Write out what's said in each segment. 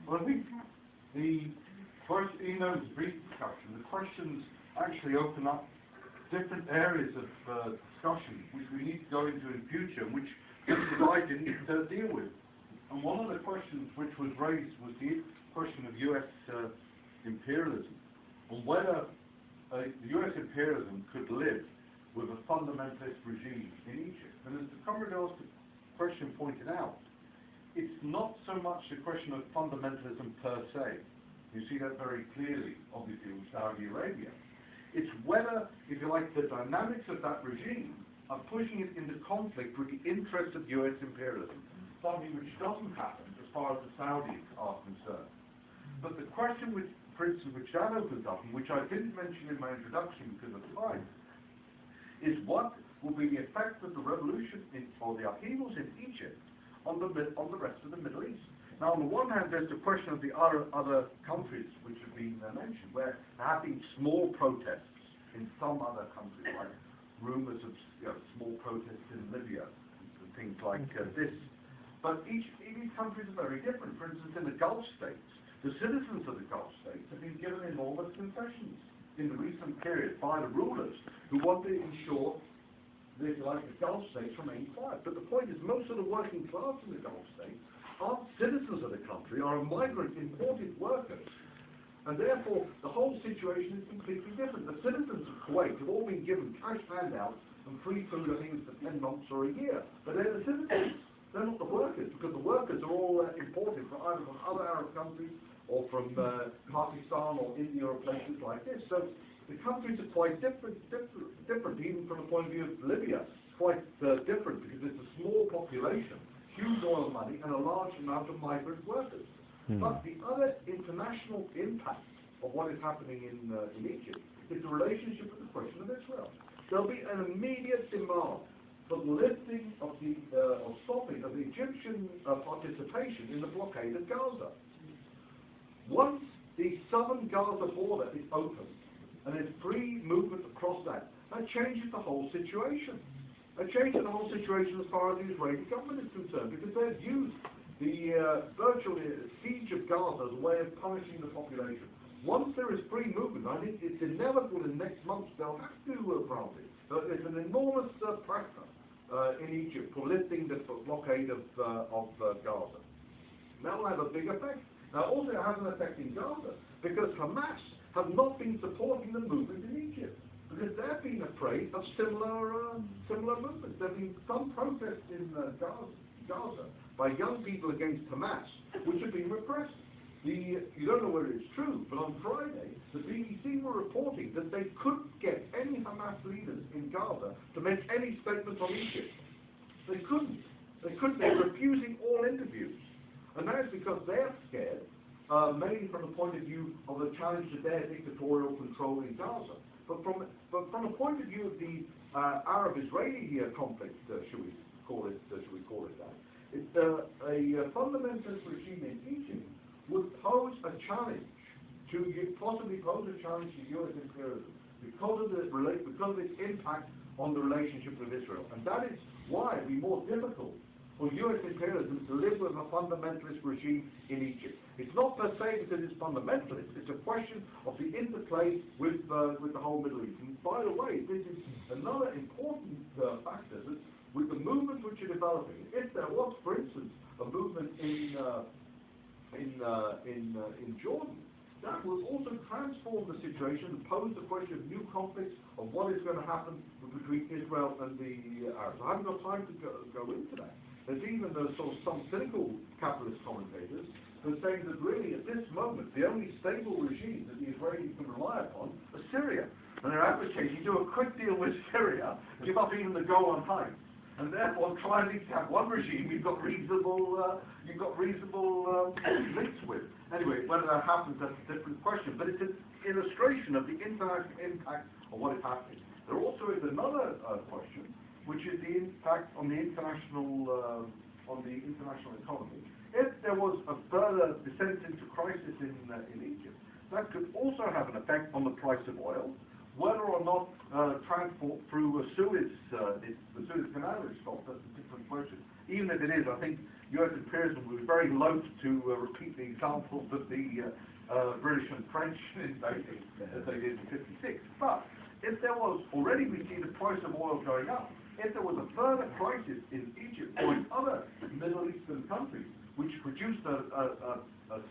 Well, I think the first, even though it's a brief discussion, the questions actually open up different areas of discussion which we need to go into in future, and which I didn't deal with. And one of the questions which was raised was the question of U.S. imperialism, and whether U.S. imperialism could live with a fundamentalist regime in Egypt. And as the Commodore's question pointed out, it's not so much a question of fundamentalism per se. You see that very clearly, obviously, with Saudi Arabia. It's whether, if you like, the dynamics of that regime are pushing it into conflict with the interests of U.S. imperialism, something which doesn't happen as far as the Saudis are concerned. But the question, which, for instance, which that opens up, and which I didn't mention in my introduction because of time, is what will be the effect of the revolution or the upheavals in Egypt on the rest of the Middle East. Now, on the one hand, there's the question of the other countries which have been mentioned, where there have been small protests in some other countries, like rumours of small protests in Libya and things like this. But each countries are very different. For instance, in the Gulf states, the citizens of the Gulf states have been given enormous concessions in the recent period by the rulers who want to ensure that, like, the Gulf states remain quiet. But the point is, most of the working class in the Gulf states aren't citizens of the country, are migrant imported workers. And therefore, the whole situation is completely different. The citizens of Kuwait have all been given cash handouts and free food, I think, for 10 months or a year. But they're the citizens. They're not the workers, because the workers are all imported from either from other Arab countries or from Pakistan or India or places like this. So the countries are quite different, even from the point of view of Libya, quite different, because it's a small population, huge oil money, and a large amount of migrant workers. But the other international impact of what is happening in Egypt is the relationship with the question of Israel. There'll be an immediate demand for the lifting of the stopping of the Egyptian participation in the blockade of Gaza. Once the southern Gaza border is open and there's free movement across that changes the whole situation. It changes the whole situation as far as the Israeli government is concerned, because they've used the virtual siege of Gaza as a way of punishing the population. Once there is free movement, I think it's inevitable in the next months they'll have to grant it. There's an enormous pressure in Egypt for lifting the blockade of Gaza. That will have a big effect. Now, also it has an effect in Gaza, because Hamas have not been supporting the movement in Egypt, because they've been afraid of similar movements. There have been some protests in Gaza by young people against Hamas, which have been repressed. You don't know whether it's true, but on Friday, the BBC were reporting that they couldn't get any Hamas leaders in Gaza to make any statements on Egypt. They couldn't. They're refusing all interviews. And that is because they're scared, mainly from the point of view of the challenge to their dictatorial control in Gaza. But from the point of view of the Arab-Israeli conflict, should we call it that, it's a fundamentalist regime in Egypt would pose a challenge possibly pose a challenge to U.S. imperialism because of its impact on the relationship with Israel. And that is why it would be more difficult for U.S. imperialism to live with a fundamentalist regime in Egypt. It's not per se because it's fundamentalist, it's a question of the interplay with the whole Middle East. And by the way, this is another important factor that with the movements which are developing, if there was, for instance, a movement in Jordan, that will also transform the situation and pose the question of new conflicts of what is going to happen between Israel and the Arabs. I haven't got time to go into that. There's even some cynical capitalist commentators who are saying that really at this moment the only stable regime that the Israelis can rely upon is Syria. And they're advocating do a quick deal with Syria, give up even the Golan Heights, and therefore try at least to have one regime you've got reasonable links with. Anyway, whether that happens, that's a different question. But it's an illustration of the international impact of what is happening. There also is another question, which is the impact on the international economy. If there was a further descent into crisis in Egypt, that could also have an effect on the price of oil. Whether or not transport through the Suez Canal is stopped, that's a different question. Even if it is, I think US imperialism was very loath to repeat the examples that the British and French invading as they did in '56. But if there was, already we see the price of oil going up, if there was a further crisis in Egypt or in other Middle Eastern countries, which produced a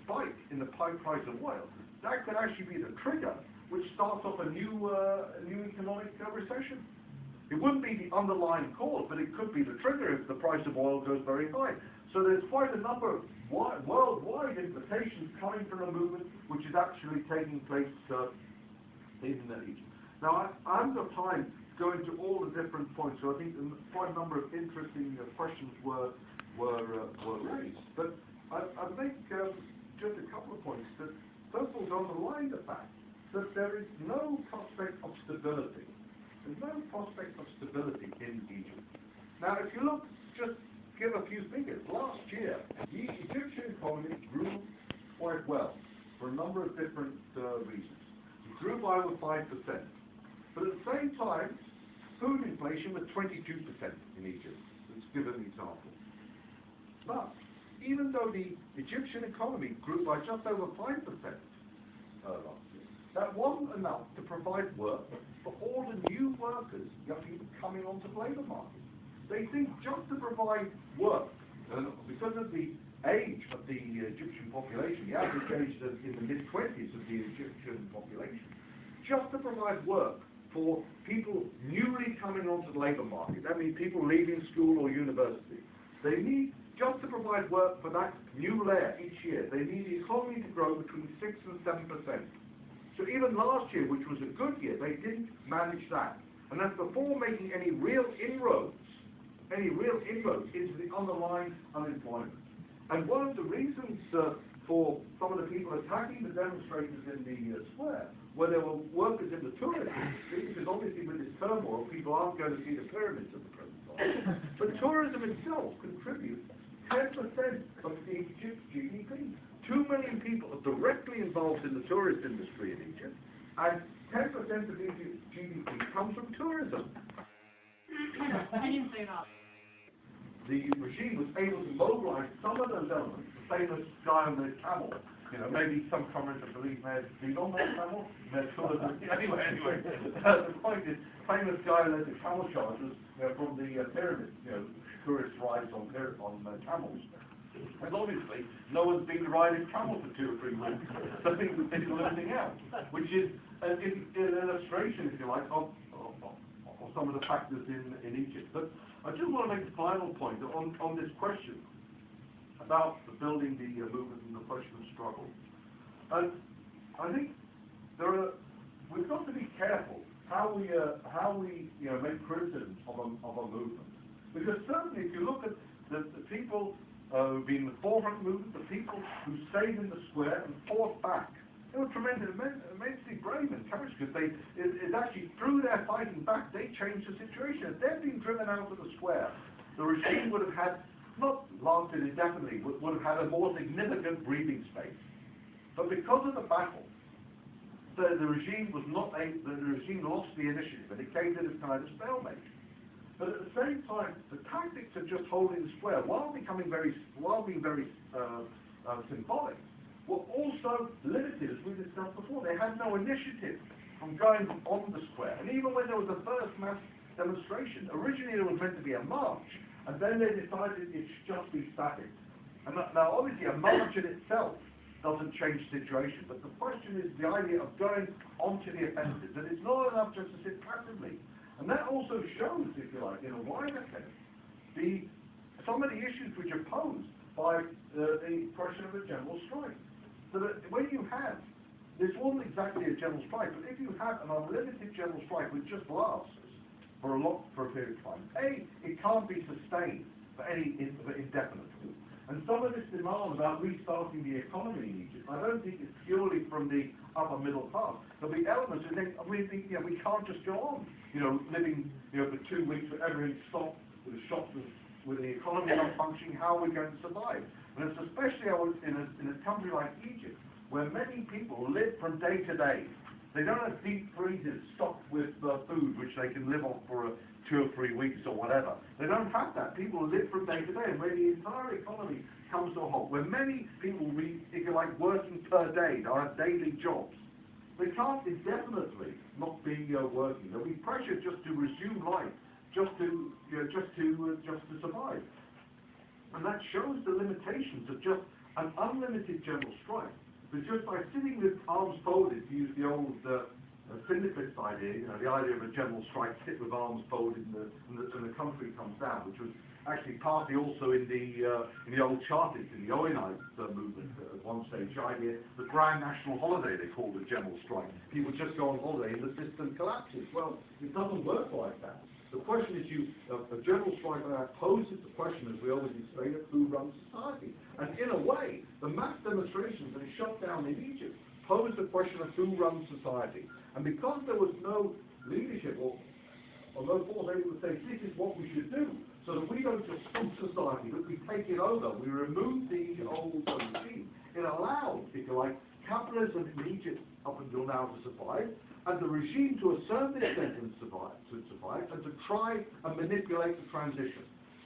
spike in the price of oil, that could actually be the trigger which starts off a new economic recession. It wouldn't be the underlying cause, but it could be the trigger if the price of oil goes very high. So there's quite a number of worldwide implications coming from a movement which is actually taking place in Egypt. Now, I haven't got time to go into all the different points, so I think quite a number of interesting questions were raised. But I'd make just a couple of points that, first of all, to underline the fact that there is no prospect of stability. There's no prospect of stability in Egypt. Now, if you look, just give a few figures. Last year, the Egyptian economy grew quite well for a number of different reasons. It grew by over 5%. But at the same time, food inflation was 22% in Egypt. Let's give an example. But even though the Egyptian economy grew by just over 5% last year, that wasn't enough to provide work for all the new workers, young people coming onto the labour market. They think just to provide work, because of the age of the Egyptian population, the average age is in the mid-20s of the Egyptian population, just to provide work for people newly coming onto the labour market, that means people leaving school or university, they need, just to provide work for that new layer each year, they need the economy to grow between 6 and 7%. So even last year, which was a good year, they didn't manage that. And that's before making any real inroads into the underlying unemployment. And one of the reasons for some of the people attacking the demonstrators in the square, where there were workers in the tourism industry, because obviously with this turmoil, people aren't going to see the pyramids at the present time. But tourism itself contributes 10% of the Egypt's GDP. 2 million people are directly involved in the tourist industry in Egypt, and 10% of Egypt's GDP comes from tourism. I didn't say that. The regime was able to mobilize some of those elements, the famous guy on the camel. You know, maybe some commentators believe may have been on that camel, anyway. The point is, famous guy led the camel chargers from the pyramids, tourist rides on camels. And obviously, no one's been riding camel for 2 or 3 weeks, so things are losing out, which is an illustration, if you like, of some of the factors in Egypt. But I just want to make a final point on this question about building the movement and the question of struggle. And I think we've got to be careful how we make criticism of a movement, because certainly if you look at the people who've been in the forefront movement, the people who stayed in the square and fought back, they were immensely brave and courageous, because it's actually through their fighting back they changed the situation. If they'd been driven out of the square, the regime would have had, not lasted indefinitely, would have had a more significant breathing space. But because of the battle, the regime lost the initiative, and it came to this kind of stalemate. But at the same time, the tactics of just holding the square, while being very symbolic, were also limited, as we discussed before. They had no initiative from going on the square. And even when there was the first mass demonstration, originally there was meant to be a march, and then they decided it should just be static. And now, obviously, a march in itself doesn't change the situation, but the question is the idea of going onto the offensive, that it's not enough just to sit passively. And that also shows, if you like, in a wider sense, some of the issues which are posed by the question of a general strike. So that when you have, this wasn't exactly a general strike, but if you have an unlimited general strike which just lasts for a period of time, it can't be sustained for indefinitely. And some of this demand about restarting the economy in Egypt, I don't think it's purely from the upper middle class. There'll be elements who think, we can't just go on, living, for 2 weeks with everything stopped, with the shops, with the economy not functioning. How are we going to survive? And it's especially in a country like Egypt, where many people live from day to day. They don't have deep freezers stocked with food which they can live on for 2 or 3 weeks or whatever. They don't have that. People live from day to day, and where the entire economy comes to a halt, where many people, if you like, working per day, they have daily jobs. They can't indefinitely not be working. There'll be pressure just to resume life, just to survive. And that shows the limitations of just an unlimited general strike. But just by sitting with arms folded, to use the old syndicalist idea, the idea of a general strike, sit with arms folded and the country comes down, which was actually partly also in the old Chartists, in the Owenite movement at one stage, the idea, the grand national holiday they called a general strike. People just go on holiday and the system collapses. Well, it doesn't work like that. The question is, a general strike like that poses the question, as we always explain it, who runs society? And in a way, the mass demonstrations that are shut down in Egypt pose the question of who runs society. And because there was no leadership or no force able to say, this is what we should do, so that we don't just stop society, but we take it over, we remove the old regime. It allowed, if you like, capitalism in Egypt up until now to survive, and the regime to a certain extent to survive, and to try and manipulate the transition.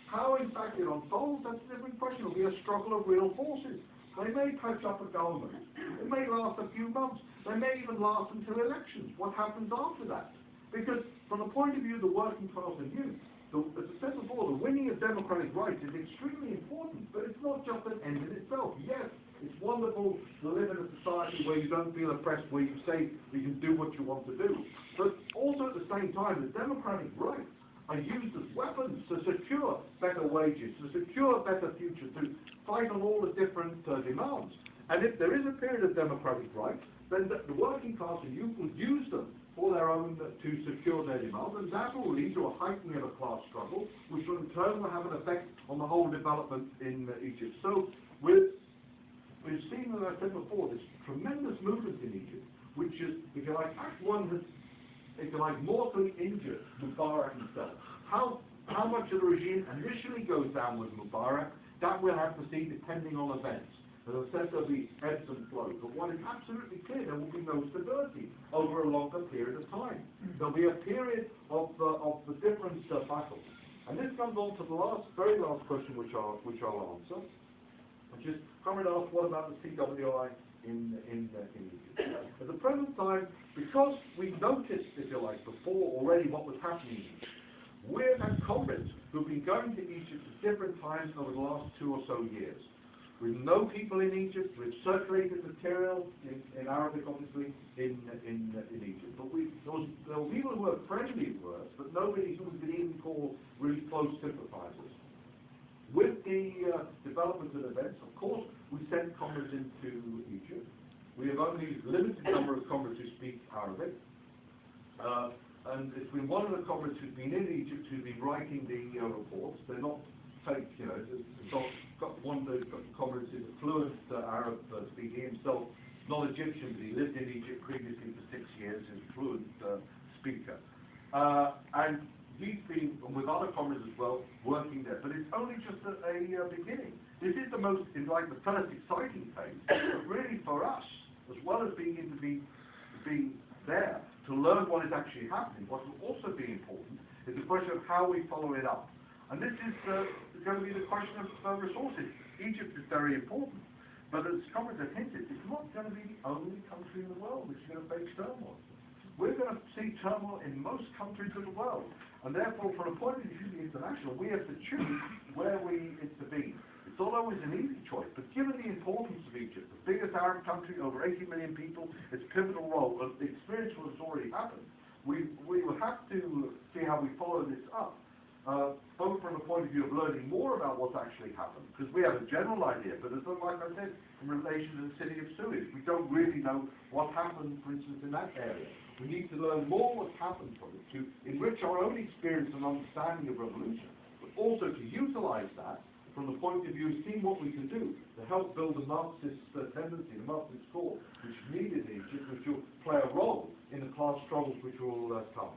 How in fact it unfolds, that's a different question. It'll be a struggle of real forces. They may catch up a government. It may last a few months. They may even last until elections. What happens after that? Because from the point of view of the working class and youth, as I said before, the winning of democratic rights is extremely important, but it's not just an end in itself. Yes, it's wonderful to live in a society where you don't feel oppressed, where you say you can do what you want to do. But also at the same time, the democratic rights are used as weapons to secure better wages, to secure a better future, to fight on all the different demands. And if there is a period of democratic rights, then the working class and youth will use them for their own, to secure their demands, and that will lead to a heightening of a class struggle, which will in turn will have an effect on the whole development in Egypt. So we've seen, as I said before, this tremendous movement in Egypt, which is, if you like, Act 1 has, if you like, mortally injured Mubarak himself. How much of the regime initially goes down with Mubarak, that we'll have to see depending on events. As I said, there'll be ebbs and flows, but what is absolutely clear, there will be no stability over a longer period of time. There'll be a period of the different battles. And this comes on to the very last question which I'll answer, which is, Comrade asked, what about the CWI in Egypt? At the present time, because we noticed, if you like, before already what was happening, we've had comrades who've been going to Egypt at different times over the last 2 or so years. We know people in Egypt, we've circulated material in Arabic, obviously, in Egypt. But there were people who were friendly with us, but nobody who we could even call really close sympathizers. With the development of events, of course, we sent comrades into Egypt. We have only a limited number of comrades who speak Arabic. And it's been one of the comrades who's been in Egypt who's been writing the reports. They're not fake, it's got one of the comrades who's a fluent Arab speaker himself, not Egyptian, but he lived in Egypt previously for 6 years, he's a fluent speaker. And he's been, with other comrades as well, working there. But it's only just a beginning. This is the most, like the first exciting phase. But really for us, as well as being there to learn what is actually happening, what will also be important is the question of how we follow it up. And this is going to be the question of resources. Egypt is very important, but as comrades have hinted, it's not going to be the only country in the world which is going to face turmoil. We're going to see turmoil in most countries of the world, and therefore, from a point of view of the international, we have to choose where we intervene. It's not always an easy choice, but given the importance of Egypt, the biggest Arab country, over 80 million people, its pivotal role, the experience what has already happened, we will have to see how we follow this up. Both from the point of view of learning more about what's actually happened, because we have a general idea, but as like I said, in relation to the city of Suez, we don't really know what happened, for instance, in that area. We need to learn more what's happened from it, to enrich our own experience and understanding of revolution, but also to utilize that from the point of view of seeing what we can do to help build a Marxist tendency, the Marxist core, which is needed in Egypt, which will play a role in the class struggles which will come.